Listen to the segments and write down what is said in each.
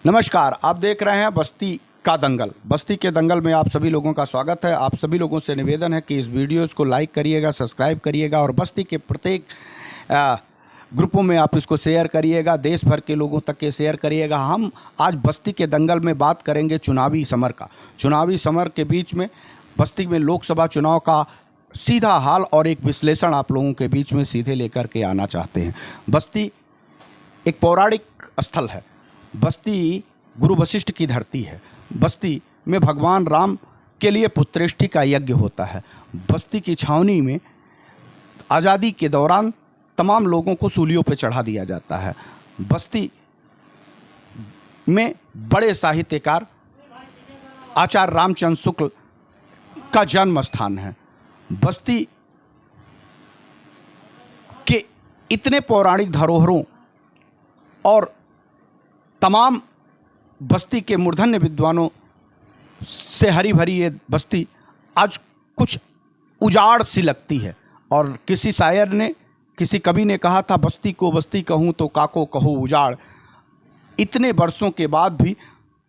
नमस्कार, आप देख रहे हैं बस्ती का दंगल। बस्ती के दंगल में आप सभी लोगों का स्वागत है। आप सभी लोगों से निवेदन है कि इस वीडियोस को लाइक करिएगा, सब्सक्राइब करिएगा और बस्ती के प्रत्येक ग्रुपों में आप इसको शेयर करिएगा, देश भर के लोगों तक के शेयर करिएगा। हम आज बस्ती के दंगल में बात करेंगे चुनावी समर का। चुनावी समर के बीच में बस्ती में लोकसभा चुनाव का सीधा हाल और एक विश्लेषण आप लोगों के बीच में सीधे लेकर के आना चाहते हैं। बस्ती एक पौराणिक स्थल है। बस्ती गुरु वशिष्ठ की धरती है। बस्ती में भगवान राम के लिए पुत्रेष्टि का यज्ञ होता है। बस्ती की छावनी में आज़ादी के दौरान तमाम लोगों को सूलियों पर चढ़ा दिया जाता है। बस्ती में बड़े साहित्यकार आचार्य रामचंद्र शुक्ल का जन्म स्थान है। बस्ती के इतने पौराणिक धरोहरों और तमाम बस्ती के मूर्धन्य विद्वानों से हरी भरी ये बस्ती आज कुछ उजाड़ सी लगती है। और किसी शायर ने, किसी कवि ने कहा था, बस्ती को बस्ती कहूँ तो काको कहो उजाड़। इतने वर्षों के बाद भी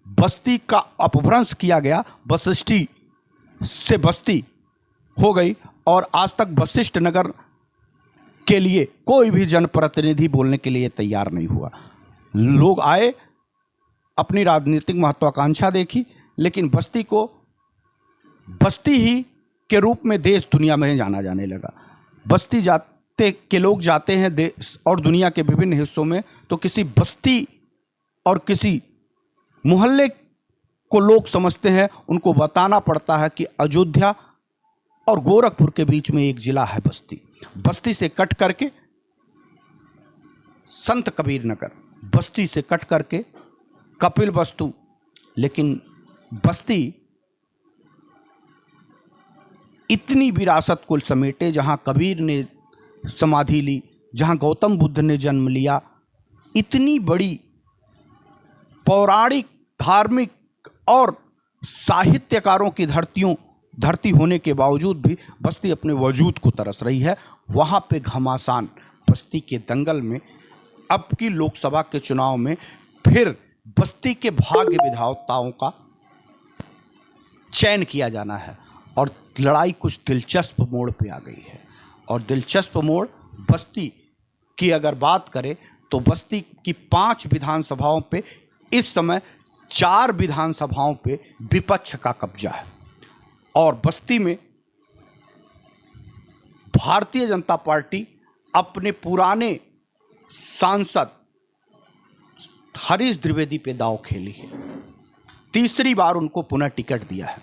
बस्ती का अपभ्रंश किया गया, वशिष्ठी से बस्ती हो गई और आज तक वशिष्ठ नगर के लिए कोई भी जनप्रतिनिधि बोलने के लिए तैयार नहीं हुआ। लोग आए, अपनी राजनीतिक महत्वाकांक्षा देखी, लेकिन बस्ती को बस्ती ही के रूप में देश दुनिया में जाना जाने लगा। बस्ती जाते के लोग जाते हैं देश और दुनिया के विभिन्न हिस्सों में, तो किसी बस्ती और किसी मोहल्ले को लोग समझते हैं, उनको बताना पड़ता है कि अयोध्या और गोरखपुर के बीच में एक जिला है बस्ती। बस्ती से कट करके संत कबीर नगर, बस्ती से कट करके कपिल वस्तु, लेकिन बस्ती इतनी विरासत को समेटे, जहाँ कबीर ने समाधि ली, जहाँ गौतम बुद्ध ने जन्म लिया, इतनी बड़ी पौराणिक, धार्मिक और साहित्यकारों की धरती होने के बावजूद भी बस्ती अपने वजूद को तरस रही है। वहाँ पे घमासान बस्ती के दंगल में अब की लोकसभा के चुनाव में फिर बस्ती के भाग्य विधाताओं का चयन किया जाना है और लड़ाई कुछ दिलचस्प मोड़ पे आ गई है। और दिलचस्प मोड़ बस्ती की अगर बात करें तो बस्ती की 5 विधानसभाओं पे इस समय 4 विधानसभाओं पे विपक्ष का कब्जा है। और बस्ती में भारतीय जनता पार्टी अपने पुराने सांसद हरीश द्विवेदी पे दांव खेली है। तीसरी बार उनको पुनः टिकट दिया है।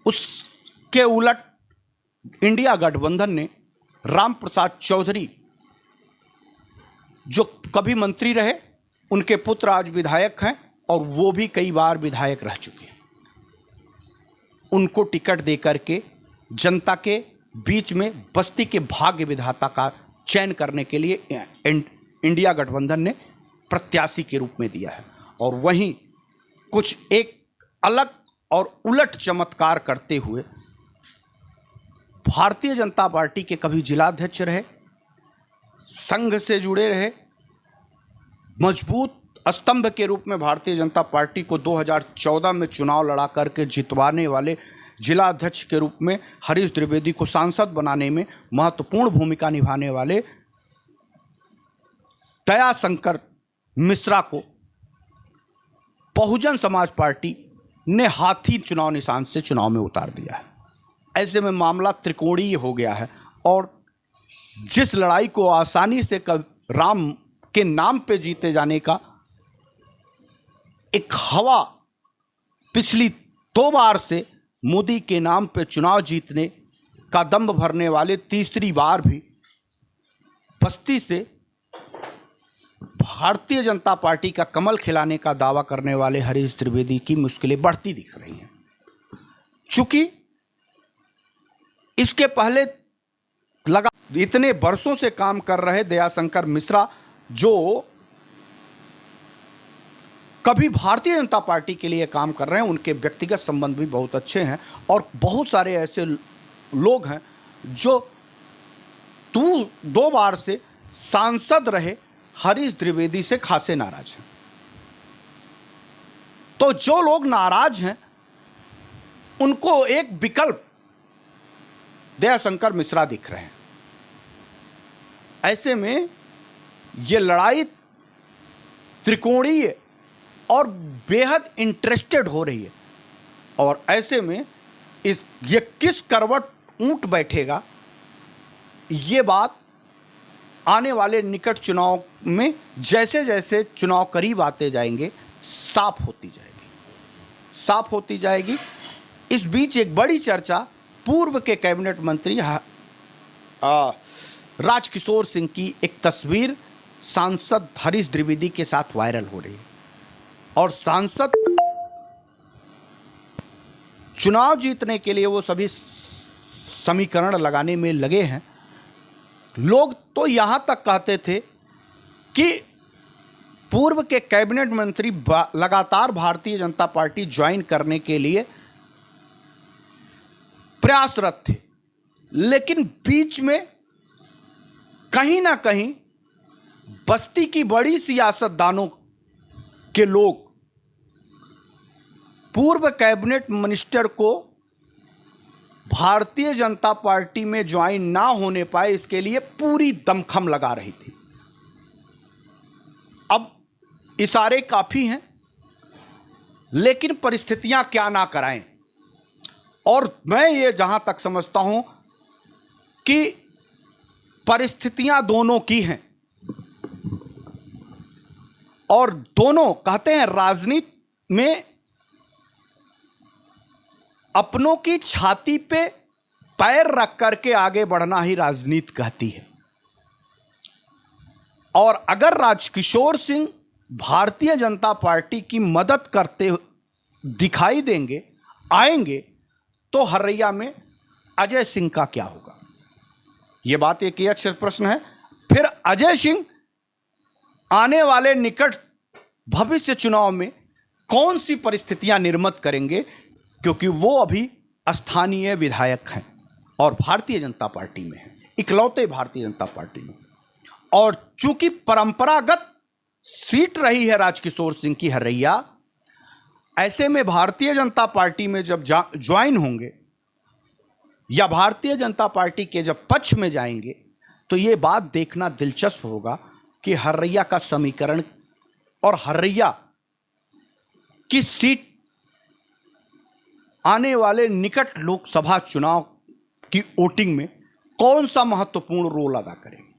उसके उलट इंडिया गठबंधन ने राम प्रसाद चौधरी, जो कभी मंत्री रहे, उनके पुत्र आज विधायक हैं और वो भी कई बार विधायक रह चुके हैं, उनको टिकट देकर के जनता के बीच में बस्ती के भाग्य विधाता का चयन करने के लिए इंडिया गठबंधन ने प्रत्याशी के रूप में दिया है। और वहीं कुछ एक अलग और उलट चमत्कार करते हुए भारतीय जनता पार्टी के कभी जिलाध्यक्ष रहे, संघ से जुड़े रहे, मजबूत स्तंभ के रूप में भारतीय जनता पार्टी को 2014 में चुनाव लड़ा करके जितवाने वाले जिलाध्यक्ष के रूप में हरीश द्विवेदी को सांसद बनाने में महत्वपूर्ण भूमिका निभाने वाले दयाशंकर मिश्रा को बहुजन समाज पार्टी ने हाथी चुनाव निशान से चुनाव में उतार दिया है। ऐसे में मामला त्रिकोणीय हो गया है और जिस लड़ाई को आसानी से राम के नाम पे जीते जाने का एक हवा पिछली 2 बार से मोदी के नाम पे चुनाव जीतने का दंभ भरने वाले तीसरी बार भी बस्ती से भारतीय जनता पार्टी का कमल खिलाने का दावा करने वाले हरीश द्विवेदी की मुश्किलें बढ़ती दिख रही हैं। चूंकि इसके पहले इतने वर्षों से काम कर रहे दयाशंकर मिश्रा, जो कभी भारतीय जनता पार्टी के लिए काम कर रहे हैं, उनके व्यक्तिगत संबंध भी बहुत अच्छे हैं और बहुत सारे ऐसे लोग हैं जो 2 बार से सांसद रहे हरीश द्विवेदी से खासे नाराज हैं। तो जो लोग नाराज हैं उनको एक विकल्प दयाशंकर मिश्रा दिख रहे हैं। ऐसे में ये लड़ाई त्रिकोणीय और बेहद इंटरेस्टेड हो रही है, और ऐसे में ये किस करवट ऊंट बैठेगा, ये बात आने वाले निकट चुनाव में जैसे जैसे चुनाव करीब आते जाएंगे साफ होती जाएगी। इस बीच एक बड़ी चर्चा पूर्व के कैबिनेट मंत्री राजकिशोर सिंह की एक तस्वीर सांसद हरीश द्विवेदी के साथ वायरल हो रही है, और सांसद चुनाव जीतने के लिए वो सभी समीकरण लगाने में लगे हैं। लोग तो यहां तक कहते थे कि पूर्व के कैबिनेट मंत्री लगातार भारतीय जनता पार्टी ज्वाइन करने के लिए प्रयासरत थे, लेकिन बीच में कहीं ना कहीं बस्ती की बड़ी सियासतदानों के लोग पूर्व कैबिनेट मिनिस्टर को भारतीय जनता पार्टी में ज्वाइन ना होने पाए, इसके लिए पूरी दमखम लगा रही थी। अब इशारे काफी हैं, लेकिन परिस्थितियां क्या ना कराएं। और मैं ये जहां तक समझता हूं कि परिस्थितियां दोनों की हैं, और दोनों कहते हैं राजनीति में अपनों की छाती पे पैर रख करके आगे बढ़ना ही राजनीति कहती है। और अगर राजकिशोर सिंह भारतीय जनता पार्टी की मदद करते दिखाई देंगे, आएंगे, तो हर्रैया में अजय सिंह का क्या होगा, यह बात एक अच्छा प्रश्न है। फिर अजय सिंह आने वाले निकट भविष्य चुनाव में कौन सी परिस्थितियां निर्मित करेंगे, क्योंकि वो अभी स्थानीय विधायक हैं और भारतीय जनता पार्टी में हैं, इकलौते भारतीय जनता पार्टी में। और चूंकि परंपरागत सीट रही है राजकिशोर सिंह की हर्रैया, ऐसे में भारतीय जनता पार्टी में जब ज्वाइन होंगे या भारतीय जनता पार्टी के जब पक्ष में जाएंगे, तो ये बात देखना दिलचस्प होगा कि हर्रैया का समीकरण और हर्रैया की सीट आने वाले निकट लोकसभा चुनाव की वोटिंग में कौन सा महत्वपूर्ण रोल अदा करेगी।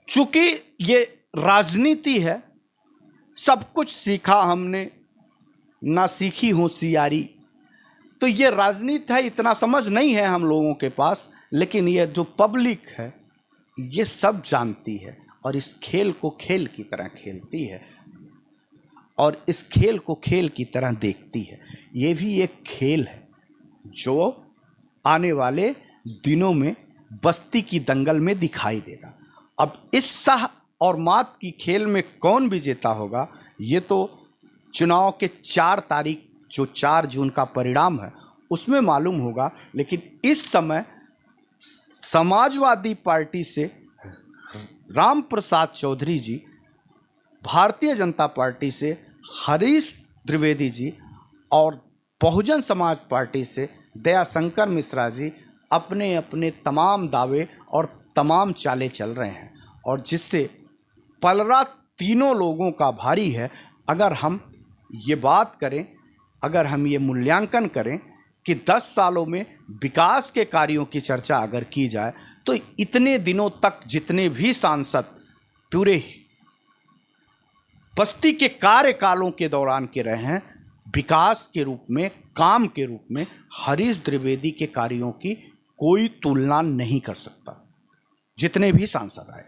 चूंकि ये राजनीति है, सब कुछ सीखा हमने ना सीखी होशियारी, तो ये राजनीति है, इतना समझ नहीं है हम लोगों के पास, लेकिन ये जो पब्लिक है ये सब जानती है और इस खेल को खेल की तरह खेलती है और इस खेल को खेल की तरह देखती है। ये भी एक खेल है जो आने वाले दिनों में बस्ती की दंगल में दिखाई देगा। अब इस सह और मात की खेल में कौन विजेता होगा, ये तो चुनाव के 4 तारीख जो 4 जून का परिणाम है उसमें मालूम होगा। लेकिन इस समय समाजवादी पार्टी से राम प्रसाद चौधरी जी, भारतीय जनता पार्टी से हरीश द्विवेदी जी और बहुजन समाज पार्टी से दयाशंकर मिश्रा जी अपने अपने तमाम दावे और तमाम चालें चल रहे हैं, और जिससे पलड़ा तीनों लोगों का भारी है। अगर हम ये बात करें, अगर हम ये मूल्यांकन करें कि 10 सालों में विकास के कार्यों की चर्चा अगर की जाए, तो इतने दिनों तक जितने भी सांसद पूरे बस्ती के कार्यकालों के दौरान के रहे हैं, विकास के रूप में, काम के रूप में हरीश द्विवेदी के कार्यों की कोई तुलना नहीं कर सकता। जितने भी सांसद आए,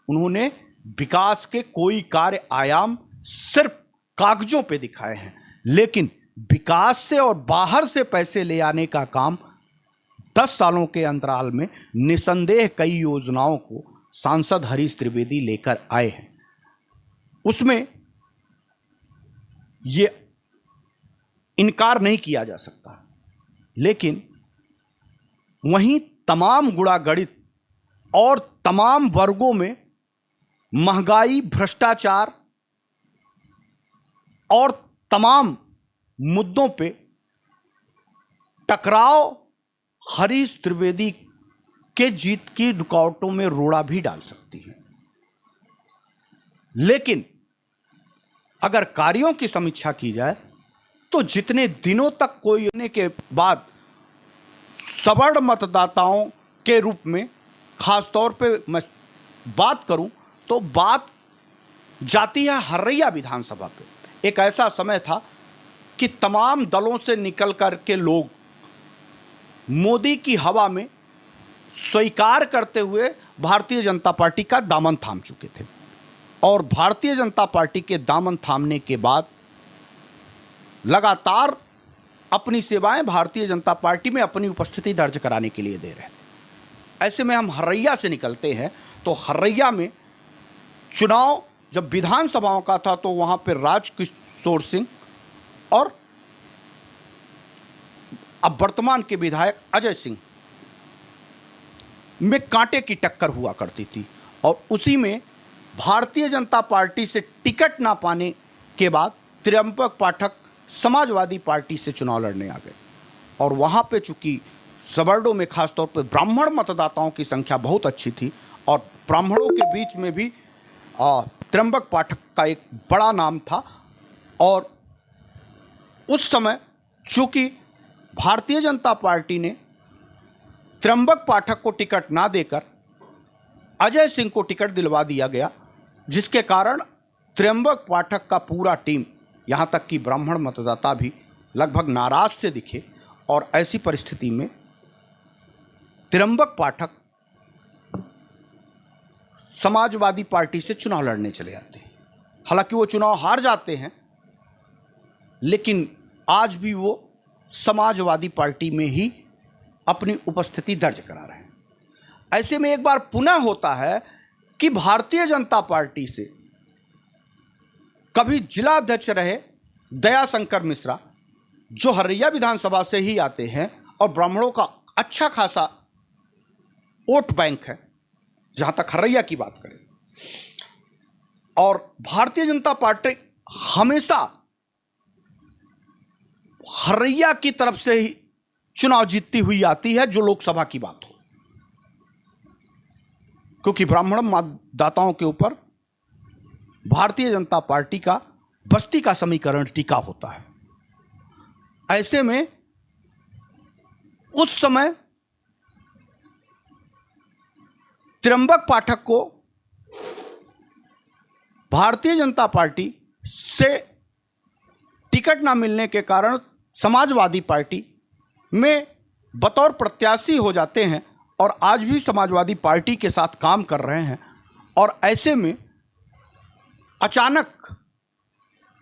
उन्होंने विकास के कोई कार्य आयाम सिर्फ कागजों पे दिखाए हैं, लेकिन विकास से और बाहर से पैसे ले आने का काम 10 सालों के अंतराल में निसंदेह कई योजनाओं को सांसद हरीश द्विवेदी लेकर आए हैं। उसमें ये इनकार नहीं किया जा सकता। लेकिन वहीं तमाम गुणागणित और तमाम वर्गों में महंगाई, भ्रष्टाचार और तमाम मुद्दों पे टकराव हरीश द्विवेदी के जीत की रुकावटों में रोड़ा भी डाल सकती है। लेकिन अगर कार्यों की समीक्षा की जाए तो जितने दिनों तक कोई होने के बाद सवर्ण मतदाताओं के रूप में खास तौर पे मैं बात करूं तो बात जाती है हर्रैया विधानसभा पे। एक ऐसा समय था कि तमाम दलों से निकल कर के लोग मोदी की हवा में स्वीकार करते हुए भारतीय जनता पार्टी का दामन थाम चुके थे, और भारतीय जनता पार्टी के दामन थामने के बाद लगातार अपनी सेवाएं भारतीय जनता पार्टी में अपनी उपस्थिति दर्ज कराने के लिए दे रहे थे। ऐसे में हम हर्रैया से निकलते हैं तो हर्रैया में चुनाव जब विधानसभाओं का था तो वहां पर राजकिशोर सिंह और अब वर्तमान के विधायक अजय सिंह में कांटे की टक्कर हुआ करती थी, और उसी में भारतीय जनता पार्टी से टिकट ना पाने के बाद त्र्यंबक पाठक समाजवादी पार्टी से चुनाव लड़ने आ गए। और वहां पे चूंकि सवर्णों में खासतौर पर ब्राह्मण मतदाताओं की संख्या बहुत अच्छी थी और ब्राह्मणों के बीच में भी त्र्यंबक पाठक का एक बड़ा नाम था, और उस समय चूंकि भारतीय जनता पार्टी ने त्र्यंबक पाठक को टिकट ना देकर अजय सिंह को टिकट दिलवा दिया गया, जिसके कारण त्र्यंबक पाठक का पूरा टीम, यहाँ तक कि ब्राह्मण मतदाता भी लगभग नाराज से दिखे। और ऐसी परिस्थिति में त्र्यंबक पाठक समाजवादी पार्टी से चुनाव लड़ने चले जाते हैं। हालांकि वो चुनाव हार जाते हैं, लेकिन आज भी वो समाजवादी पार्टी में ही अपनी उपस्थिति दर्ज करा रहे हैं। ऐसे में एक बार पुनः होता है कि भारतीय जनता पार्टी से कभी जिला अध्यक्ष रहे दयाशंकर मिश्रा, जो हर्रैया विधानसभा से ही आते हैं और ब्राह्मणों का अच्छा खासा वोट बैंक है जहां तक हर्रैया की बात करें, और भारतीय जनता पार्टी हमेशा हर्रैया की तरफ से ही चुनाव जीतती हुई आती है, जो लोकसभा की बात हो, क्योंकि ब्राह्मण मतदाताओं के ऊपर भारतीय जनता पार्टी का बस्ती का समीकरण टिका होता है। ऐसे में उस समय त्र्यंबक पाठक को भारतीय जनता पार्टी से टिकट ना मिलने के कारण समाजवादी पार्टी में बतौर प्रत्याशी हो जाते हैं और आज भी समाजवादी पार्टी के साथ काम कर रहे हैं। और ऐसे में अचानक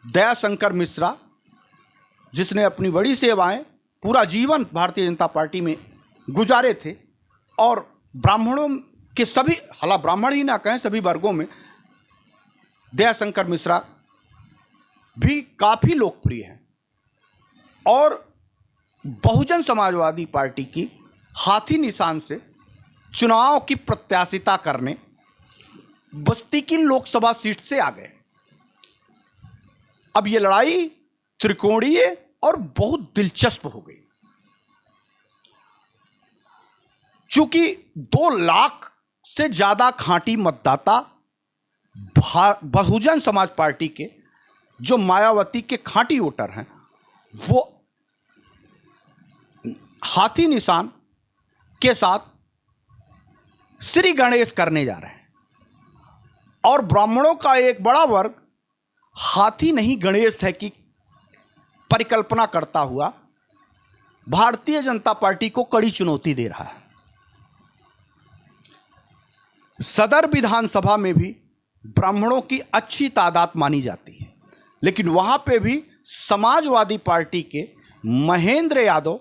दयाशंकर मिश्रा, जिसने अपनी बड़ी सेवाएं पूरा जीवन भारतीय जनता पार्टी में गुजारे थे और ब्राह्मणों के सभी, हालांकि ब्राह्मण ही ना कहें सभी वर्गों में दयाशंकर मिश्रा भी काफ़ी लोकप्रिय हैं, और बहुजन समाजवादी पार्टी की हाथी निशान से चुनाव की प्रत्याशिता करने बस्ती की लोकसभा सीट से आ गए। अब ये लड़ाई त्रिकोणीय और बहुत दिलचस्प हो गई, चूंकि 2 लाख से ज्यादा खांटी मतदाता बहुजन समाज पार्टी के, जो मायावती के खांटी वोटर हैं, वो हाथी निशान के साथ श्री गणेश करने जा रहे हैं, और ब्राह्मणों का एक बड़ा वर्ग हाथी नहीं गणेश है की परिकल्पना करता हुआ भारतीय जनता पार्टी को कड़ी चुनौती दे रहा है। सदर विधानसभा में भी ब्राह्मणों की अच्छी तादाद मानी जाती है, लेकिन वहां पे भी समाजवादी पार्टी के महेंद्र यादव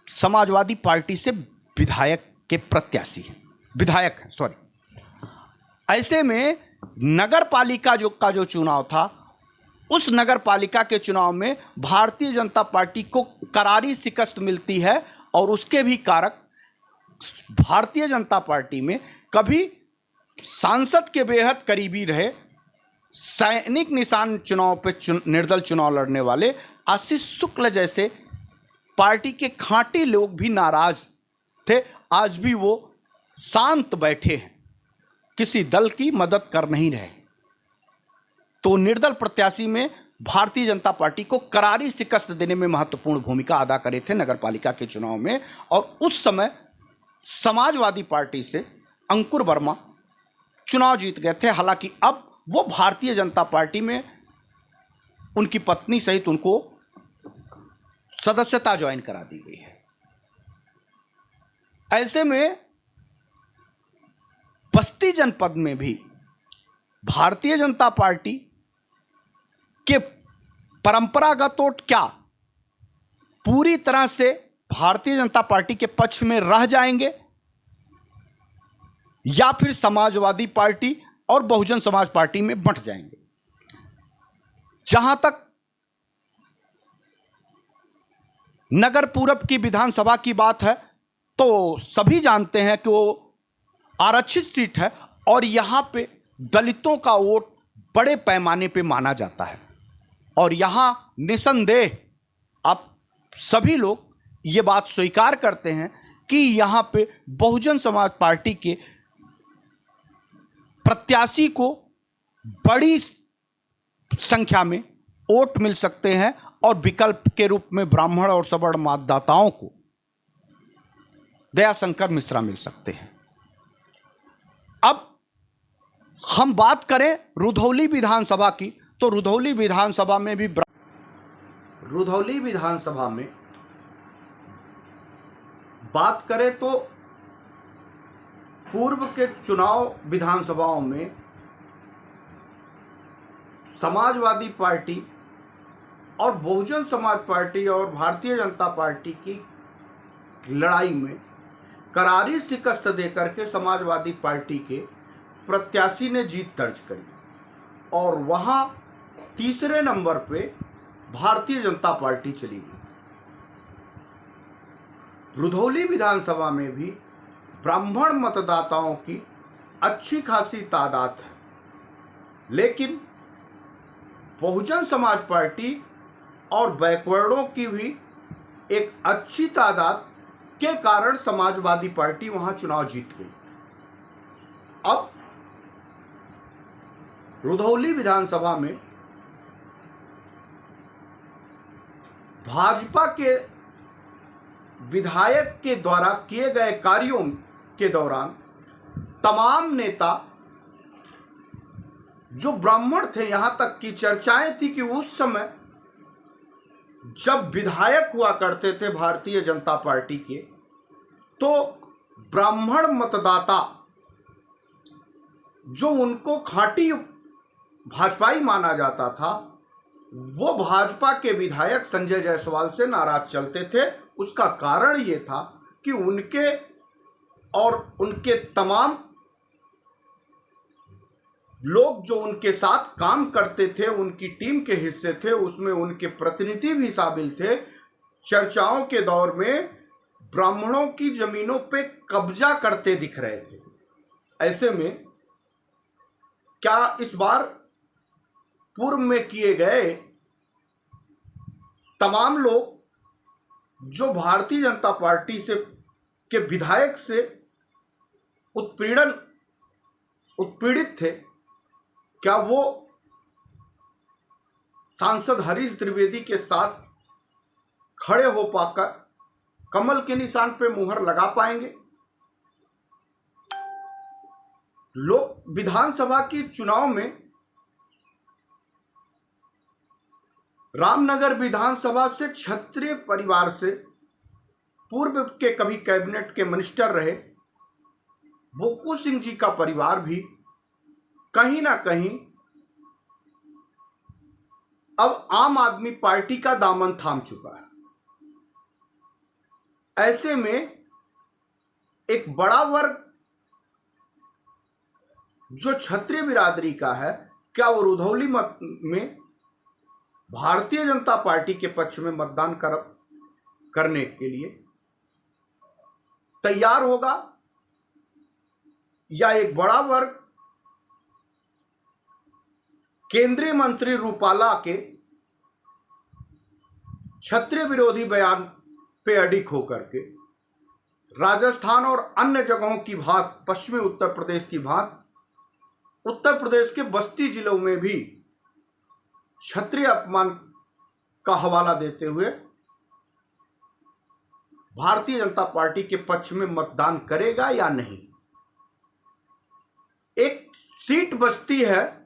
समाजवादी पार्टी से विधायक के प्रत्याशी हैं, विधायक हैं, सॉरी। ऐसे में नगर पालिका जो चुनाव था, उस नगर पालिका के चुनाव में भारतीय जनता पार्टी को करारी शिकस्त मिलती है, और उसके भी कारक भारतीय जनता पार्टी में कभी सांसद के बेहद करीबी रहे सैनिक निशान चुनाव पे निर्दल चुनाव लड़ने वाले आशीष शुक्ल जैसे पार्टी के खांटी लोग भी नाराज थे। आज भी वो शांत बैठे हैं, किसी दल की मदद कर नहीं रहे। तो निर्दल प्रत्याशी में भारतीय जनता पार्टी को करारी शिकस्त देने में महत्वपूर्ण भूमिका अदा करे थे नगरपालिका के चुनाव में। और उस समय समाजवादी पार्टी से अंकुर वर्मा चुनाव जीत गए थे। हालांकि अब वो भारतीय जनता पार्टी में उनकी पत्नी सहित उनको सदस्यता ज्वाइन करा दी गई है। ऐसे में बस्ती जनपद में भी भारतीय जनता पार्टी के परंपरागत वोट क्या पूरी तरह से भारतीय जनता पार्टी के पक्ष में रह जाएंगे या फिर समाजवादी पार्टी और बहुजन समाज पार्टी में बंट जाएंगे। जहां तक नगर पूरब की विधानसभा की बात है तो सभी जानते हैं कि वो आरक्षित सीट है और यहां पे दलितों का वोट बड़े पैमाने पे माना जाता है। और यहां निसंदेह आप सभी लोग ये बात स्वीकार करते हैं कि यहां पे बहुजन समाज पार्टी के प्रत्याशी को बड़ी संख्या में वोट मिल सकते हैं और विकल्प के रूप में ब्राह्मण और सवर्ण मतदाताओं को दयाशंकर मिश्रा मिल सकते हैं। अब हम बात करें रुधौली विधानसभा की तो रुधौली विधानसभा में बात करें तो पूर्व के चुनाव विधानसभाओं में समाजवादी पार्टी और बहुजन समाज पार्टी और भारतीय जनता पार्टी की लड़ाई में करारी शिकस्त देकर के समाजवादी पार्टी के प्रत्याशी ने जीत दर्ज करी और वहां तीसरे नंबर पे भारतीय जनता पार्टी चली गई। रुधौली विधानसभा में भी ब्राह्मण मतदाताओं की अच्छी खासी तादाद है, लेकिन बहुजन समाज पार्टी और बैकवर्डों की भी एक अच्छी तादाद के कारण समाजवादी पार्टी वहां चुनाव जीत गई। अब रुधौली विधानसभा में भाजपा के विधायक के द्वारा किए गए कार्यों के दौरान तमाम नेता जो ब्राह्मण थे, यहां तक की चर्चाएं थी कि उस समय जब विधायक हुआ करते थे भारतीय जनता पार्टी के, तो ब्राह्मण मतदाता जो उनको खांटी भाजपाई माना जाता था, वो भाजपा के विधायक संजय जायसवाल से नाराज चलते थे। उसका कारण ये था कि उनके और उनके तमाम लोग जो उनके साथ काम करते थे, उनकी टीम के हिस्से थे, उसमें उनके प्रतिनिधि भी शामिल थे। चर्चाओं के दौर में ब्राह्मणों की जमीनों पे कब्जा करते दिख रहे थे। ऐसे में क्या इस बार पूर्व में किए गए तमाम लोग जो भारतीय जनता पार्टी से के विधायक से उत्पीड़ित थे, क्या वो सांसद हरीश द्विवेदी के साथ खड़े हो पाकर कमल के निशान पे मुहर लगा पाएंगे? लोक विधानसभा की चुनाव में रामनगर विधानसभा से क्षत्रिय परिवार से पूर्व के कभी कैबिनेट के मिनिस्टर रहे बोकू सिंह जी का परिवार भी कहीं ना कहीं अब आम आदमी पार्टी का दामन थाम चुका है। ऐसे में एक बड़ा वर्ग जो क्षत्रिय बिरादरी का है, क्या वो रुधौली में भारतीय जनता पार्टी के पक्ष में मतदान करने के लिए तैयार होगा, या एक बड़ा वर्ग केंद्रीय मंत्री रूपाला के क्षत्रिय विरोधी बयान पे अडिग होकर के राजस्थान और अन्य जगहों की भांति, पश्चिमी उत्तर प्रदेश की भांति उत्तर प्रदेश के बस्ती जिलों में भी क्षत्रिय अपमान का हवाला देते हुए भारतीय जनता पार्टी के पक्ष में मतदान करेगा या नहीं। एक सीट बचती है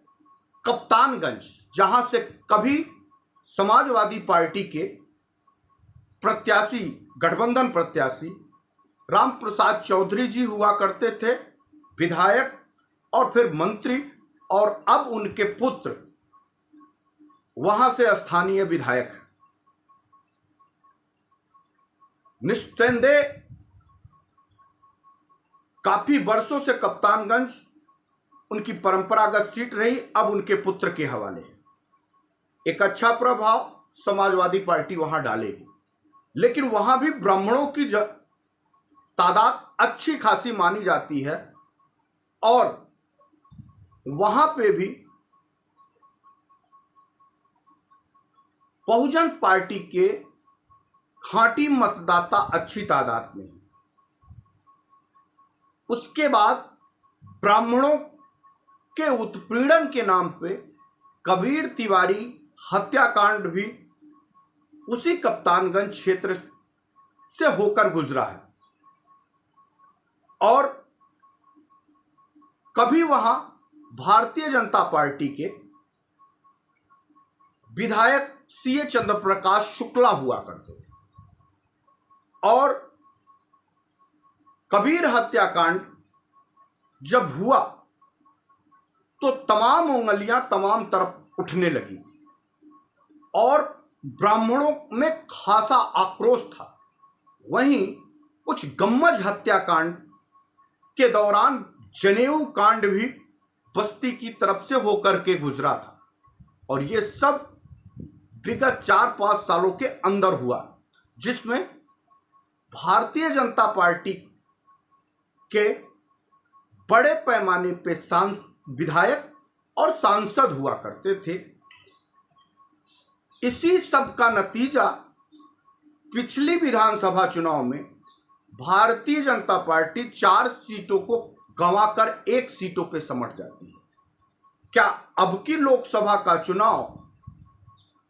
कप्तानगंज, जहां से कभी समाजवादी पार्टी के प्रत्याशी, गठबंधन प्रत्याशी रामप्रसाद चौधरी जी हुआ करते थे विधायक और फिर मंत्री, और अब उनके पुत्र वहां से स्थानीय विधायक। निस्संदेह काफी वर्षों से कप्तानगंज उनकी परंपरागत सीट रही, अब उनके पुत्र के हवाले है। एक अच्छा प्रभाव समाजवादी पार्टी वहां डालेगी, लेकिन वहां भी ब्राह्मणों की तादाद अच्छी खासी मानी जाती है और वहां पे भी बहुजन पार्टी के खांटी मतदाता अच्छी तादाद में है। उसके बाद ब्राह्मणों के उत्पीड़न के नाम पे कबीर तिवारी हत्याकांड भी उसी कप्तानगंज क्षेत्र से होकर गुजरा है, और कभी वहां भारतीय जनता पार्टी के विधायक सीए चंद्रप्रकाश शुक्ला हुआ करते थे, और कबीर हत्याकांड जब हुआ तो तमाम उंगलियां तमाम तरफ उठने लगी और ब्राह्मणों में खासा आक्रोश था। वहीं कुछ गम्मज हत्याकांड के दौरान जनेऊ कांड भी बस्ती की तरफ से होकर के गुजरा था, और ये सब विगत 4-5 सालों के अंदर हुआ, जिसमें भारतीय जनता पार्टी के बड़े पैमाने पे विधायक और सांसद हुआ करते थे। इसी सब का नतीजा पिछली विधानसभा चुनाव में भारतीय जनता पार्टी 4 सीटों को गंवाकर 1 सीटों पे समट जाती है। क्या अब की लोकसभा का चुनाव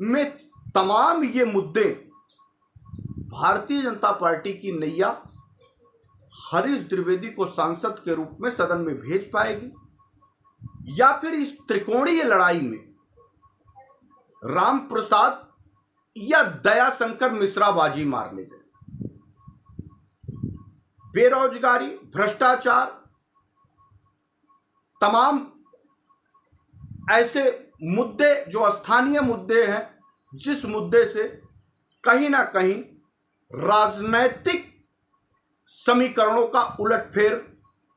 में तमाम ये मुद्दे भारतीय जनता पार्टी की नैया हरीश द्विवेदी को सांसद के रूप में सदन में भेज पाएगी, या फिर इस त्रिकोणीय लड़ाई में राम प्रसाद या दयाशंकर मिश्रा बाजी मारने गए? बेरोजगारी, भ्रष्टाचार, तमाम ऐसे मुद्दे जो स्थानीय मुद्दे हैं, जिस मुद्दे से कहीं ना कहीं राजनैतिक समीकरणों का उलटफेर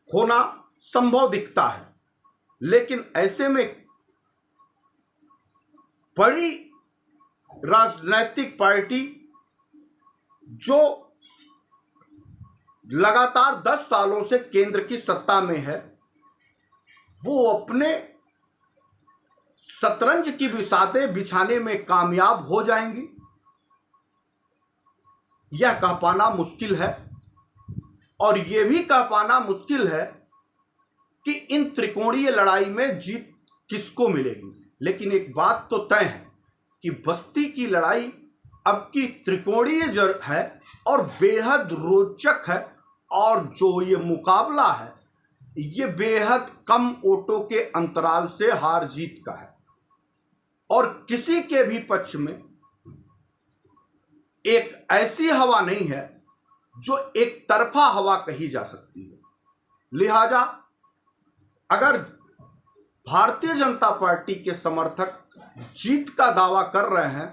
होना संभव दिखता है। लेकिन ऐसे में बड़ी राजनैतिक पार्टी जो लगातार 10 सालों से केंद्र की सत्ता में है, वो अपने शतरंज की बिसातें बिछाने में कामयाब हो जाएंगी, यह कह पाना मुश्किल है। और यह भी कह पाना मुश्किल है कि इन त्रिकोणीय लड़ाई में जीत किसको मिलेगी। लेकिन एक बात तो तय है कि बस्ती की लड़ाई अब की त्रिकोणीय जड़ है और बेहद रोचक है, और जो ये मुकाबला है ये बेहद कम वोटों के अंतराल से हार जीत का है, और किसी के भी पक्ष में एक ऐसी हवा नहीं है जो एक तरफा हवा कही जा सकती है। लिहाजा अगर भारतीय जनता पार्टी के समर्थक जीत का दावा कर रहे हैं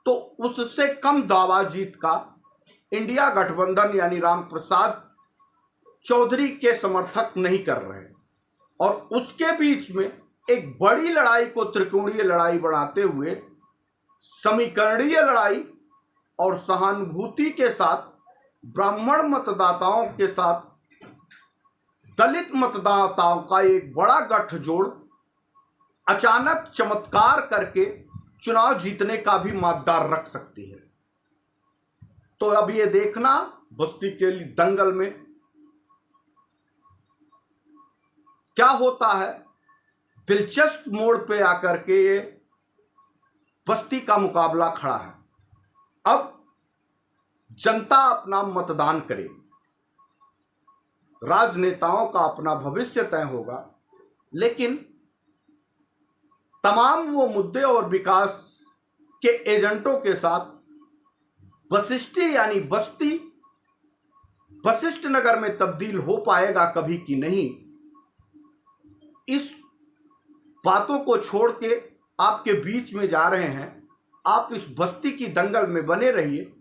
तो उससे कम दावा जीत का इंडिया गठबंधन यानी रामप्रसाद चौधरी के समर्थक नहीं कर रहे हैं, और उसके बीच में एक बड़ी लड़ाई को त्रिकोणीय लड़ाई बनाते हुए समीकरणीय लड़ाई और सहानुभूति के साथ ब्राह्मण मतदाताओं के साथ दलित मतदाताओं का एक बड़ा गठजोड़ अचानक चमत्कार करके चुनाव जीतने का भी मातदार रख सकती है। तो अब ये देखना बस्ती के दंगल में क्या होता है। दिलचस्प मोड़ पे आकर के ये बस्ती का मुकाबला खड़ा है। अब जनता अपना मतदान करेगी, राजनेताओं का अपना भविष्य तय होगा, लेकिन तमाम वो मुद्दे और विकास के एजेंटों के साथ वशिष्ठी यानी बस्ती वशिष्ठ नगर में तब्दील हो पाएगा कभी कि नहीं, इस बातों को छोड़ के आपके बीच में जा रहे हैं। आप इस बस्ती की दंगल में बने रहिए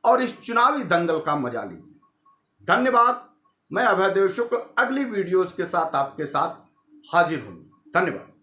और इस चुनावी दंगल का मजा लीजिए। धन्यवाद। मैं अभय देव शुक्ल अगली वीडियोस के साथ आपके साथ हाजिर हूँ। धन्यवाद।